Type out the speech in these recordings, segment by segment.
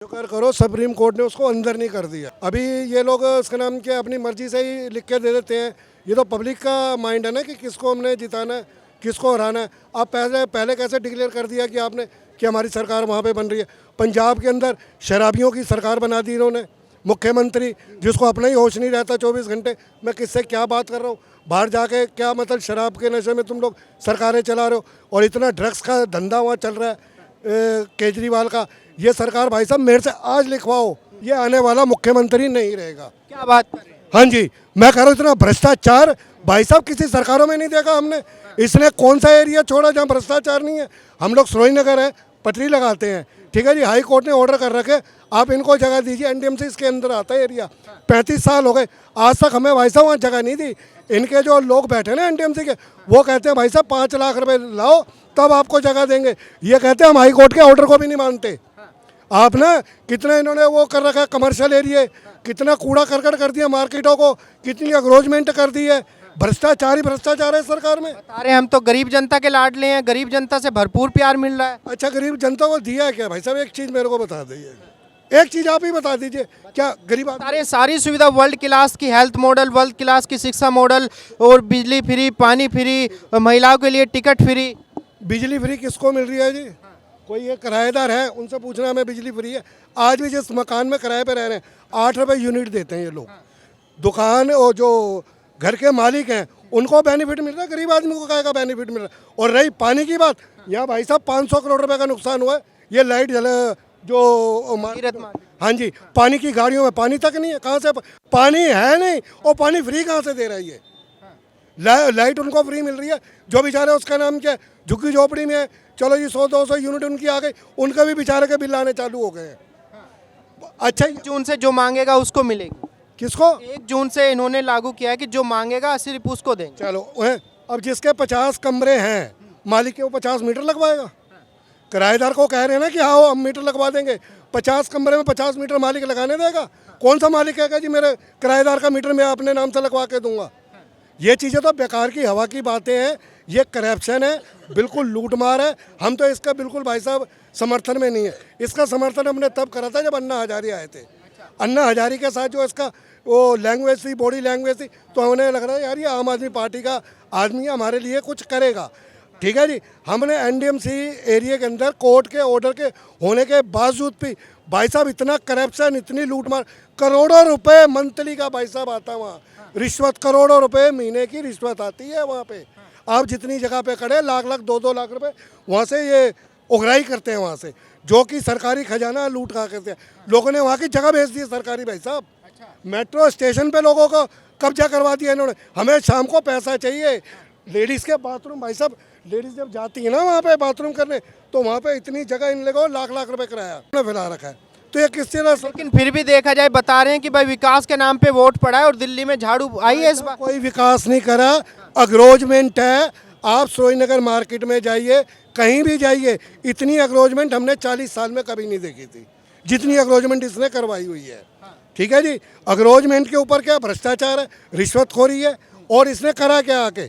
शुक्र करो supreme court ने उसको अंदर नहीं कर दिया। अभी ये लोग उसका नाम क्या अपनी मर्जी से ही लिख के दे देते हैं। ये तो पब्लिक का माइंड है ना कि किसको हमने जिताना है, किसको हराना है। आप पहले कैसे डिक्लेयर कर दिया कि आपने कि हमारी सरकार वहाँ पे बन रही है। पंजाब के अंदर शराबियों की सरकार बना दी इन्होंने, मुख्यमंत्री जिसको अपना ही होश नहीं रहता 24 घंटे मैं किससे क्या बात कर रहा हूँ। बाहर जाके क्या मतलब शराब के नशे में तुम लोग सरकारें चला रहे हो और इतना ड्रग्स का धंधा वहाँ चल रहा है केजरीवाल का। ये सरकार भाई साहब मेरे से आज लिखवाओ, ये आने वाला मुख्यमंत्री नहीं रहेगा। क्या बात कर रहे हैं? हाँ जी, मैं कह रहा हूँ इतना भ्रष्टाचार भाई साहब किसी सरकारों में नहीं देखा हमने। इसने कौन सा एरिया छोड़ा जहाँ भ्रष्टाचार नहीं है। हम लोग सुरेंद्रनगर है, पटरी लगाते हैं, ठीक है जी। हाई कोर्ट ने ऑर्डर कर रखे आप इनको जगह दीजिए, एनडीएमसी इसके अंदर आता है एरिया। 35 साल हो गए आज तक हमें भाई साहब वहाँ जगह नहीं दी। इनके जो लोग बैठे ना एनडीएमसी के, वो कहते हैं भाई साहब 5 लाख रुपए लाओ तब आपको जगह देंगे। ये कहते हैं हम हाई कोर्ट के ऑर्डर को भी नहीं मानते। आप ना कितना इन्होंने वो कर रखा है कमर्शियल एरिया, कितना कूड़ा करकट कर दिया मार्केटों को, कितनी अग्रोजमेंट कर दी है। भ्रष्टाचार ही भ्रष्टाचार है सरकार में। बता रहे हैं हम तो गरीब जनता के लाडले हैं, गरीब जनता से भरपूर प्यार मिल रहा है। अच्छा गरीब जनता को दिया है क्या भाई साहब? एक चीज़ मेरे को बता दीजिए, एक चीज़ आप ही बता दीजिए, क्या गरीब आदमी सारी सुविधा वर्ल्ड क्लास की, हेल्थ मॉडल, वर्ल्ड क्लास की शिक्षा मॉडल, और बिजली फ्री, पानी फ्री, महिलाओं के लिए टिकट फ्री। बिजली फ्री किसको मिल रही है जी? कोई ये किराएदार है उनसे पूछना हमें बिजली फ्री है। आज भी जिस मकान में किराए पे रह रहे हैं 8 रुपये यूनिट देते हैं ये लोग। दुकान और जो घर के मालिक हैं उनको बेनिफिट मिल रहा है, गरीब आदमी को क्या का बेनिफिट मिल रहा है। और रही पानी की बात, यहाँ भाई साहब 500 करोड़ रुपए का नुकसान हुआ है। ये लाइट जो हाँ जी, पानी की गाड़ियों में पानी तक नहीं है। कहाँ से पानी है नहीं और पानी फ्री कहाँ से दे रहा है ये? लाइट उनको फ्री मिल रही है, जो बेचारे उसका नाम क्या झुग्गी झोपड़ी में है, चलो जी 100-200 यूनिट उनकी आ गई, उनका भी बेचारे के बिल आने चालू हो गए हैं। अच्छा 1 जून से जो मांगेगा उसको मिलेगी। किसको? 1 जून से इन्होंने लागू किया है कि जो मांगेगा सिर्फ उसको देंगे। चलो अब जिसके 50 कमरे हैं मालिक के, वो 50 मीटर लगवाएगा। किराएदार को कह रहे हैं ना कि हाँ हम मीटर लगवा देंगे, 50 कमरे में 50 मीटर मालिक लगाने देगा? कौन सा मालिक कहेगा जी मेरे किराएदार का मीटर मैं अपने नाम से लगवा के दूंगा? ये चीज़ें तो बेकार की हवा की बातें हैं। ये करप्शन है, बिल्कुल लूटमार है। हम तो इसका बिल्कुल भाई साहब समर्थन में नहीं है। इसका समर्थन हमने तब करा था जब अन्ना हजारे आए थे। अन्ना हजारे के साथ जो इसका वो लैंग्वेज थी, बॉडी लैंग्वेज थी, तो हमें लग रहा है यार ये आम आदमी पार्टी का आदमी हमारे लिए कुछ करेगा। ठीक है जी, हमने एनडीएमसी एरिया के अंदर कोर्ट के ऑर्डर के होने के बावजूद भी भाई साहब इतना करप्शन, इतनी लूटमार, करोड़ों रुपए मंथली का भाई साहब आता है वहाँ। रिश्वत करोड़ों रुपए महीने की रिश्वत आती है वहाँ पे। आप जितनी जगह पे खड़े लाख 2-2 लाख रुपए वहाँ से ये उगराई करते हैं वहाँ से, जो कि सरकारी खजाना लूट खा करते हैं। लोगों ने वहाँ की जगह भेज दी है सरकारी भाई साहब। मेट्रो स्टेशन पे लोगों को कब्जा करवा दिया इन्होंने। हमें शाम को पैसा चाहिए। लेडीज़ के बाथरूम भाई साहब, लेडीज़ जब जाती है ना वहाँ पे बाथरूम करने, तो वहाँ पे इतनी जगह इन लोगों लाख रुपए किराया उन्होंने फैला रखा है। तो ये किस तरह? लेकिन फिर भी देखा जाए, बता रहे हैं कि भाई विकास के नाम पे वोट पड़ा है और दिल्ली में झाड़ू आई है इस बार। कोई विकास नहीं करा, अग्रोजमेंट है। आप सुरेंद्रनगर मार्केट में जाइए, कहीं भी जाइए, इतनी अग्रोजमेंट हमने 40 साल में कभी नहीं देखी थी जितनी अग्रोजमेंट इसने करवाई हुई है। ठीक है जी, अग्रोजमेंट के ऊपर क्या भ्रष्टाचार है, रिश्वतखोरी है। और इसने करा क्या आके?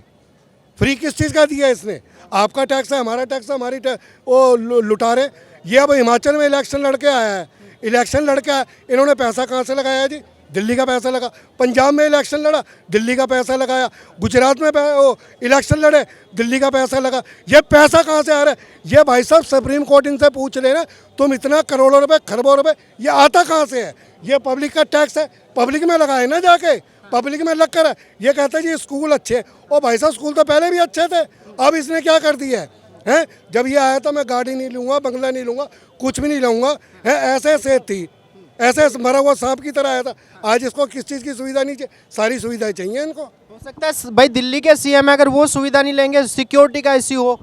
फ्री किस चीज़ का दिया इसने? आपका टैक्स है, हमारा टैक्स है, हमारी वो लुटा रहे। ये अब हिमाचल में इलेक्शन लड़के आया है, इलेक्शन लड़के आया, इन्होंने पैसा कहाँ से लगाया जी? दिल्ली का पैसा लगा। पंजाब में इलेक्शन लड़ा, दिल्ली का पैसा लगाया। गुजरात में वो इलेक्शन लड़े, दिल्ली का पैसा लगा। ये पैसा कहाँ से आ रहा है? ये भाई साहब सुप्रीम कोर्ट इनसे पूछ रहे ना, तुम इतना करोड़ों रुपए, खरबों रुपए, ये आता कहाँ से है? ये पब्लिक का टैक्स है, पब्लिक में लगाए ना जाके, पब्लिक में लग कर है। ये कहते हैं जी स्कूल अच्छे हैं, और भाई साहब स्कूल तो पहले भी अच्छे थे। अब इसने क्या कर दिया है? जब ये आया था मैं गाड़ी नहीं लूँगा, बंगला नहीं लूँगा, कुछ भी नहीं लूँगा, है ऐसे सेहत थी, ऐसे मरा हुआ सांप की तरह आया था। आज इसको किस चीज़ की सुविधा नहीं चाहिए? सारी सुविधाएं चाहिए इनको। हो सकता है भाई दिल्ली के सीएम अगर वो सुविधा नहीं लेंगे, सिक्योरिटी का इश्यू हो।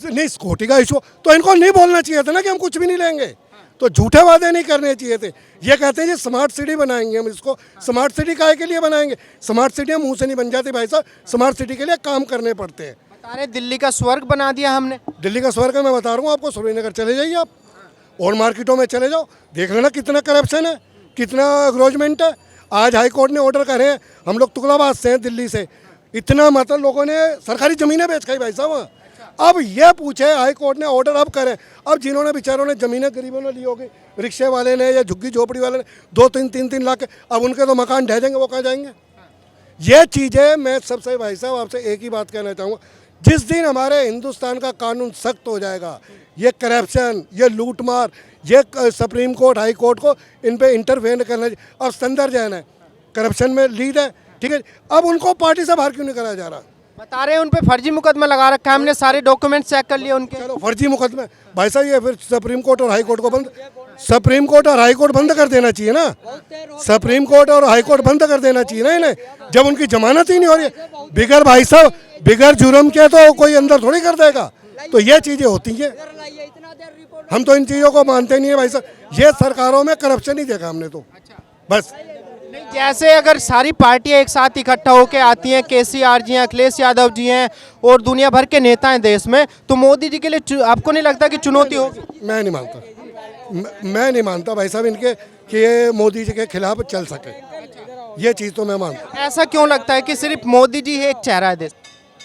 नहीं, सिक्योरिटी का इशू तो इनको नहीं बोलना चाहिए था ना कि हम कुछ भी नहीं लेंगे। तो झूठे वादे नहीं करने चाहिए थे। ये कहते हैं जी स्मार्ट सिटी बनाएंगे हम। इसको स्मार्ट सिटी काहे के लिए बनाएंगे? स्मार्ट सिटी मुंह से नहीं बन जाती भाई साहब, स्मार्ट सिटी के लिए काम करने पड़ते हैं। बता रहे दिल्ली का स्वर्ग बना दिया हमने। दिल्ली का स्वर्ग मैं बता रहा हूँ आपको। सुरेंद्रनगर चले जाइए आप, और मार्केटों में चले जाओ, देख लेना कितना करप्शन है, कितना अग्रोजमेंट है। आज हाई कोर्ट ने ऑर्डर करे हैं, हम लोग तुगलाबाद से हैं दिल्ली से, इतना मतलब लोगों ने सरकारी ज़मीनें बेच खाई भाई साहब। अब ये पूछे हाई कोर्ट ने ऑर्डर अब करें, अब जिन्होंने बेचारों ने ज़मीनें गरीबों ने ली होगी, रिक्शे वाले ने या झुग्गी झोपड़ी वाले ने 2-3 लाख, अब उनके तो मकान ढह जाएंगे, वो कहाँ जाएंगे? ये चीज़ें मैं सबसे भाई साहब आपसे एक ही बात कहना चाहूँगा, जिस दिन हमारे हिंदुस्तान का कानून सख्त हो जाएगा, ये करप्शन, ये लूटमार, ये सुप्रीम कोर्ट हाई कोर्ट को इन पे इंटरवेन करना चाहिए। अब संदर जैन है, करप्शन में लीड है, ठीक है, अब उनको पार्टी से बाहर क्यों नहीं कराया जा रहा? बता रहे हैं उन पे फर्जी मुकदमा लगा रखा है, हमने सारे डॉक्यूमेंट चेक कर लिए उनके। चलो फर्जी मुकदमे, भाई साहब ये फिर सुप्रीम कोर्ट और हाई कोर्ट को बंद, सुप्रीम कोर्ट और हाई कोर्ट बंद कर देना चाहिए ना, सुप्रीम कोर्ट और हाई कोर्ट बंद कर देना चाहिए ना इन्हें, जब उनकी जमानत ही नहीं हो रही है। बिगर भाई साहब बिगर जुर्म के तो कोई अंदर थोड़ी कर देगा, तो ये चीज़ें होती हैं, हम तो इन चीज़ों को मानते नहीं है भाई साहब। ये सरकारों में करप्शन ही देखा हमने तो, बस। नहीं, जैसे अगर सारी पार्टियां एक साथ इकट्ठा होकर आती हैं, केसीआर जी हैं, अखिलेश यादव जी हैं और दुनिया भर के नेता हैं देश में, तो मोदी जी के लिए आपको नहीं लगता कि चुनौती होगी? मैं नहीं मानता, मैं नहीं मानता भाई साहब इनके कि ये मोदी जी के खिलाफ चल सके, ये चीज़ तो मैं मानता। ऐसा क्यों लगता है कि सिर्फ मोदी जी ही एक चेहरा है देश?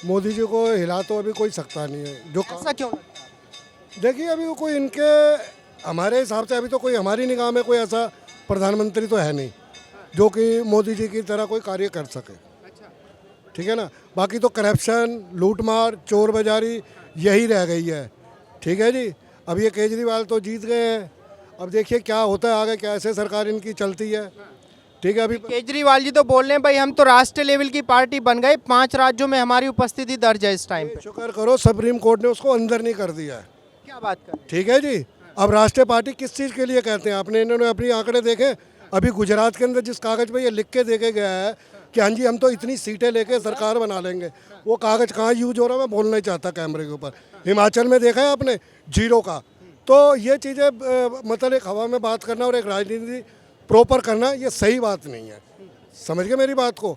मोदी जी को हिला तो अभी कोई सकता नहीं है, जो ऐसा क्यों लगता है? देखिए अभी वो कोई इनके, हमारे हिसाब से अभी तो कोई हमारी निगाह में कोई ऐसा प्रधानमंत्री तो है नहीं जो कि मोदी जी की तरह कोई कार्य कर सके, ठीक है ना। बाकी तो करप्शन, लूटमार, चोर बाजारी यही रह गई है, ठीक है जी। अब ये केजरीवाल तो जीत गए हैं, अब देखिए क्या होता है आगे, कैसे सरकार इनकी चलती है, ठीक है। अभी केजरीवाल जी तो बोल रहे हैं भाई हम तो राष्ट्रीय लेवल की पार्टी बन गए, 5 राज्यों में हमारी उपस्थिति दर्ज है इस टाइम पे। शुक्र करो सुप्रीम कोर्ट ने उसको अंदर नहीं कर दिया है, क्या बात कर? ठीक है जी। अब राष्ट्रीय पार्टी किस चीज़ के लिए कहते हैं आपने, इन्होंने अपनी आंकड़े देखे, अभी गुजरात के अंदर जिस कागज़ पे ये लिख के देके गया है कि हाँ जी हम तो इतनी सीटें लेके सरकार बना लेंगे, वो कागज़ कहाँ यूज हो रहा है मैं बोलना ही चाहता कैमरे के ऊपर। हिमाचल में देखा है आपने, जीरो का। तो ये चीज़ें मतलब एक हवा में बात करना और एक राजनीति प्रॉपर करना, ये सही बात नहीं है, समझ गए मेरी बात को।